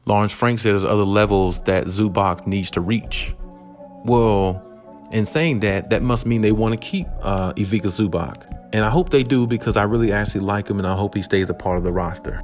Lawrence Frank said there's other levels that Zubac needs to reach. Well, in saying that, that must mean they want to keep Ivica Zubac. And I hope they do, because I really actually like him, and I hope he stays a part of the roster.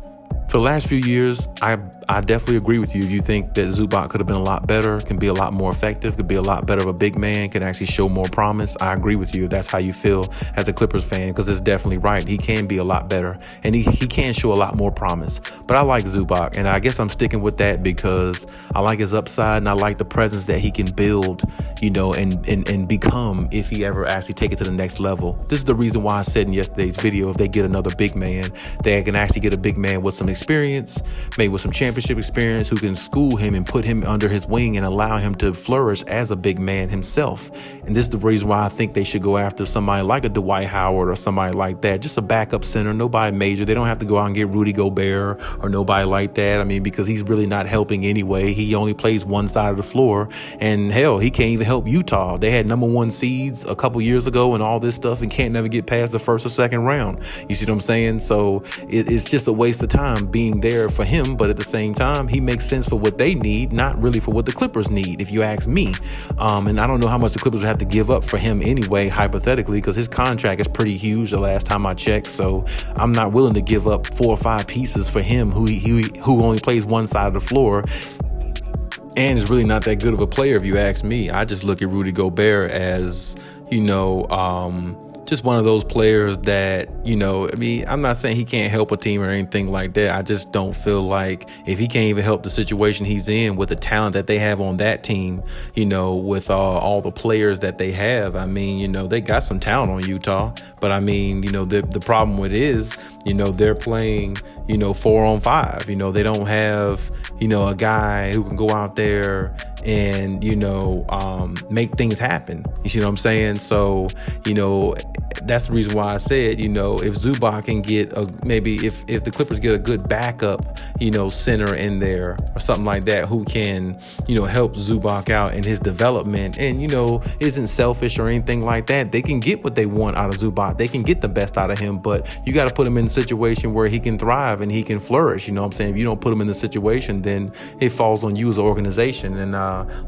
For the last few years, I definitely agree with you. If you think that Zubac could have been a lot better, can be a lot more effective, could be a lot better of a big man, can actually show more promise, I agree with you if that's how you feel as a Clippers fan, because it's definitely right. He can be a lot better, and he can show a lot more promise. But I like Zubac, and I guess I'm sticking with that because I like his upside, and I like the presence that he can build, and become if he ever actually take it to the next level. This is the reason why I said in yesterday's video, if they get another big man, they can actually get a big man with some experience, maybe with some championship experience, who can school him and put him under his wing and allow him to flourish as a big man himself. And this is the reason why I think they should go after somebody like a Dwight Howard or somebody like that, just a backup center, nobody major. They don't have to go out and get Rudy Gobert or nobody like that. I mean, because he's really not helping anyway. He only plays one side of the floor, and hell, he can't even help Utah. They had #1 seeds a couple years ago and all this stuff, and can't never get past the first or second round. You see what I'm saying? So it's just a waste of time being there for him, but at the same time, he makes sense for what they need, not really for what the Clippers need, if you ask me. And I don't know how much the Clippers would have to give up for him anyway, hypothetically, because his contract is pretty huge the last time I checked. So I'm not willing to give up 4 or 5 pieces for him who only plays one side of the floor and is really not that good of a player, if you ask me. I just look at Rudy Gobert as, just one of those players that, I mean, I'm not saying he can't help a team or anything like that. I just don't feel like if he can't even help the situation he's in with the talent that they have on that team, with all the players that they have. I mean, they got some talent on Utah, but I mean, the problem with it is, they're playing, 4-on-5. They don't have, a guy who can go out there and, make things happen. You see what I'm saying? So, that's the reason why I said, if Zubac can get maybe if the Clippers get a good backup, center in there or something like that, who can, help Zubac out in his development and, isn't selfish or anything like that, they can get what they want out of Zubac. They can get the best out of him, but you got to put him in a situation where he can thrive and he can flourish. You know what I'm saying? If you don't put him in the situation, then it falls on you as an organization. And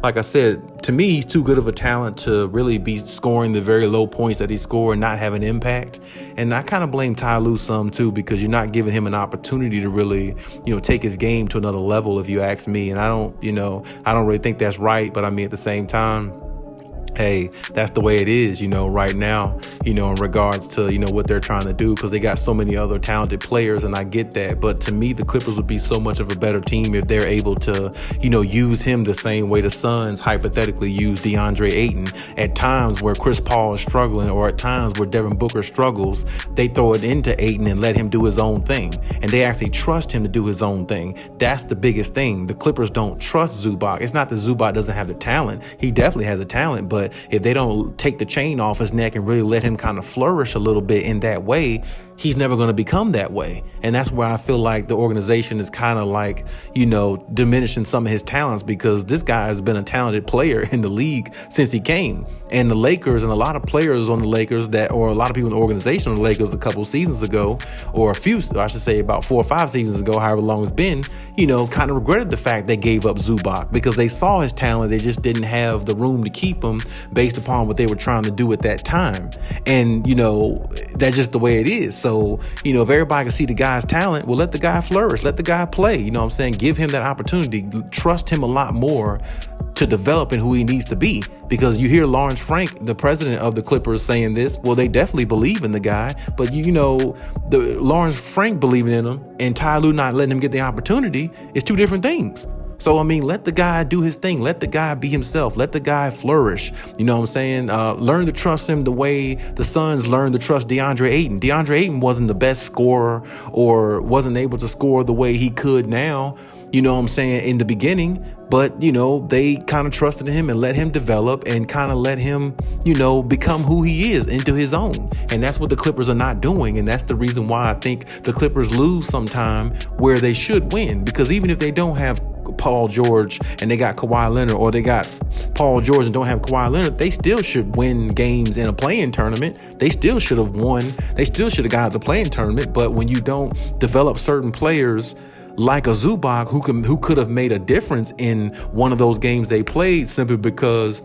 like I said, to me, he's too good of a talent to really be scoring the very low points that he scored and not have an impact. And I kind of blame Ty Lue some too, because you're not giving him an opportunity to really, take his game to another level, if you ask me. And I don't really think that's right. But I mean, at the same time, hey, that's the way it is, right now, in regards to, what they're trying to do, because they got so many other talented players, and I get that. But to me, the Clippers would be so much of a better team if they're able to, use him the same way the Suns hypothetically use DeAndre Ayton. At times where Chris Paul is struggling, or at times where Devin Booker struggles, they throw it into Ayton and let him do his own thing. And they actually trust him to do his own thing. That's the biggest thing. The Clippers don't trust Zubac. It's not that Zubac doesn't have the talent. He definitely has the talent, but if they don't take the chain off his neck and really let him kind of flourish a little bit in that way, he's never going to become that way. And that's where I feel like the organization is kind of like, diminishing some of his talents, because this guy has been a talented player in the league since he came. And the Lakers and a lot of players on the Lakers or a lot of people in the organization on the Lakers a couple seasons ago, or about 4 or 5 seasons ago, however long it's been, kind of regretted the fact they gave up Zubac, because they saw his talent. They just didn't have the room to keep him based upon what they were trying to do at that time. And, that's just the way it is. So, if everybody can see the guy's talent, well, let the guy flourish, let the guy play, you know what I'm saying? Give him that opportunity, trust him a lot more to develop in who he needs to be. Because you hear Lawrence Frank, the president of the Clippers, saying this. Well, they definitely believe in the guy, but the Lawrence Frank believing in him and Ty Lue not letting him get the opportunity is two different things. So, I mean, let the guy do his thing. Let the guy be himself. Let the guy flourish. You know what I'm saying? Learn to trust him the way the Suns learned to trust DeAndre Ayton. DeAndre Ayton wasn't the best scorer, or wasn't able to score the way he could now, you know what I'm saying, in the beginning. But, they kind of trusted him and let him develop and kind of let him, become who he is into his own. And that's what the Clippers are not doing. And that's the reason why I think the Clippers lose sometime where they should win. Because even if they don't have Paul George and they got Kawhi Leonard, or they got Paul George and don't have Kawhi Leonard, they still should win games in a play-in tournament. They still should have won. They still should have got out of the play-in tournament. But when you don't develop certain players like a Zubac who could have made a difference in one of those games they played, simply because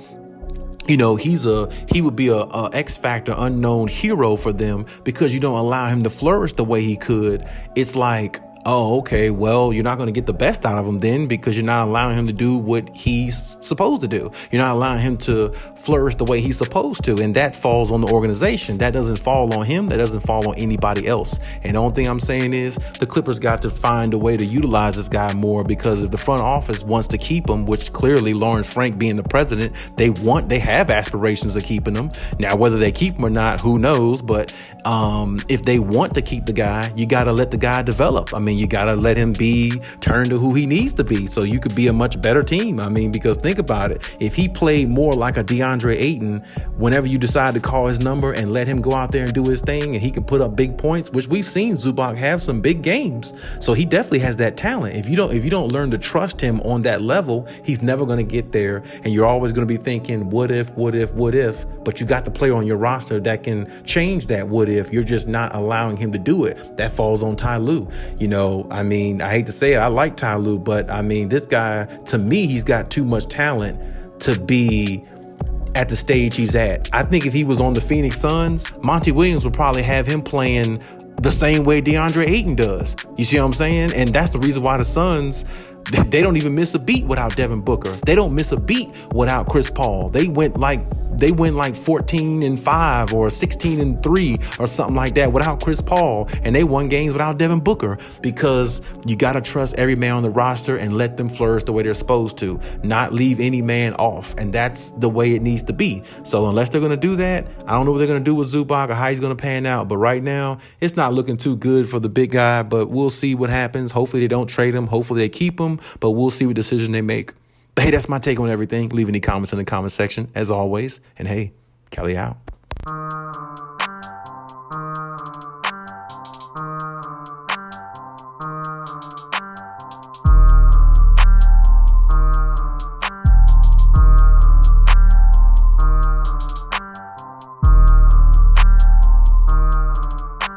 he would be a X factor unknown hero for them, because you don't allow him to flourish the way he could. It's like, oh, okay, well, you're not going to get the best out of him then, because you're not allowing him to do what he's supposed to do. You're not allowing him to flourish the way he's supposed to. And that falls on the organization. That doesn't fall on him. That doesn't fall on anybody else. And the only thing I'm saying is the Clippers got to find a way to utilize this guy more, because if the front office wants to keep him, which clearly Lawrence Frank being the president, they have aspirations of keeping him. Now, whether they keep him or not, who knows? But if they want to keep the guy, you got to let the guy develop. I mean, you got to let him be turned to who he needs to be, so you could be a much better team. I mean, because think about it. If he played more like a DeAndre Ayton, whenever you decide to call his number and let him go out there and do his thing, and he can put up big points, which we've seen Zubac have some big games. So he definitely has that talent. If you don't learn to trust him on that level, he's never going to get there. And you're always going to be thinking, what if, but you got the player on your roster that can change that what if. You're just not allowing him to do it. That falls on Ty Lue. I mean, I hate to say it, I like Ty Lue, but I mean, this guy, to me, he's got too much talent to be at the stage he's at. I think if he was on the Phoenix Suns, Monty Williams would probably have him playing the same way DeAndre Ayton does. You see what I'm saying? And that's the reason why the Suns, they don't even miss a beat without Devin Booker. They don't miss a beat without Chris Paul. They went like 14-5 or 16-3 or something like that without Chris Paul, and they won games without Devin Booker, because you got to trust every man on the roster and let them flourish the way they're supposed to, not leave any man off. And that's the way it needs to be. So unless they're going to do that, I don't know what they're going to do with Zubac or how he's going to pan out. But right now, it's not looking too good for the big guy, but we'll see what happens. Hopefully they don't trade him. Hopefully they keep him, but we'll see what decision they make. But hey, that's my take on everything. Leave any comments in the comment section, as always. And hey, Khaliis out.